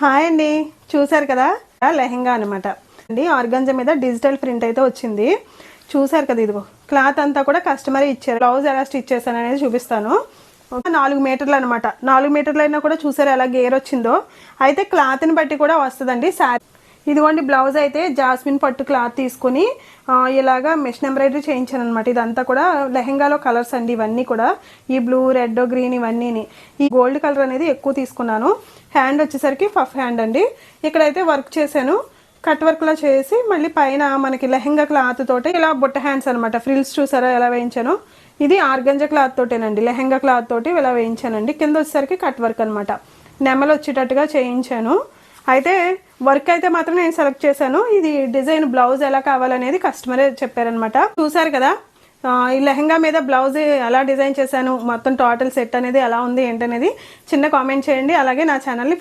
Hi అండి, చూసారు కదా లెహెంగా అనమాట అండి. ఆర్గంజా మీద డిజిటల్ ప్రింట్ అయితే వచ్చింది. చూసారు కదా, ఇదిగో క్లాత్ అంతా కూడా కస్టమర్ ఇచ్చారు. బ్లౌజ్ ఎలా స్టిచ్ చేశాను అనేది చూపిస్తాను. 4 మీటర్లు అనమాట. 4 మీటర్లు అయినా కూడా చూసారు ఎలా గేర్ వచ్చిందో. అయితే క్లాత్ని బట్టి కూడా వస్తుందండి శారీ. ఇదిగోండి బ్లౌజ్ అయితే జాస్మిన్ పట్టు క్లాత్ తీసుకుని ఇలాగా మెషిన్ ఎంబ్రాయిడరీ చేయించాను అనమాట. ఇదంతా కూడా లెహెంగాలో కలర్స్ అండి. ఇవన్నీ కూడా ఈ బ్లూ, రెడ్, గ్రీన్ ఇవన్నీని. ఈ గోల్డ్ కలర్ అనేది ఎక్కువ తీసుకున్నాను. హ్యాండ్ వచ్చేసరికి పఫ్ హ్యాండ్ అండి. ఇక్కడైతే వర్క్ చేశాను, కట్ వర్క్ లా చేసి మళ్ళీ పైన మనకి లెహెంగా క్లాత్ తోటి ఇలా బుట్ట హ్యాండ్స్ అనమాట. ఫ్రిల్స్ చూసారా ఎలా వేయించాను. ఇది ఆర్గంజా క్లాత్ తోటేనండి, లెహెంగా క్లాత్ తోటి ఇలా వేయించానండి. కింద వచ్చేసరికి కట్ వర్క్ అనమాట. నెమలు వచ్చేటట్టుగా చేయించాను. అయితే వర్క్ అయితే మాత్రం నేను సెలెక్ట్ చేశాను. ఇది డిజైన్ బ్లౌజ్ ఎలా కావాలనేది కస్టమరే చెప్పారనమాట. చూసారు కదా ఈ లెహెంగా మీద బ్లౌజ్ ఎలా డిజైన్ చేశాను, మొత్తం టోటల్ సెట్ అనేది ఎలా ఉంది ఏంటనేది చిన్న కామెంట్ చేయండి. అలాగే నా ఛానల్ని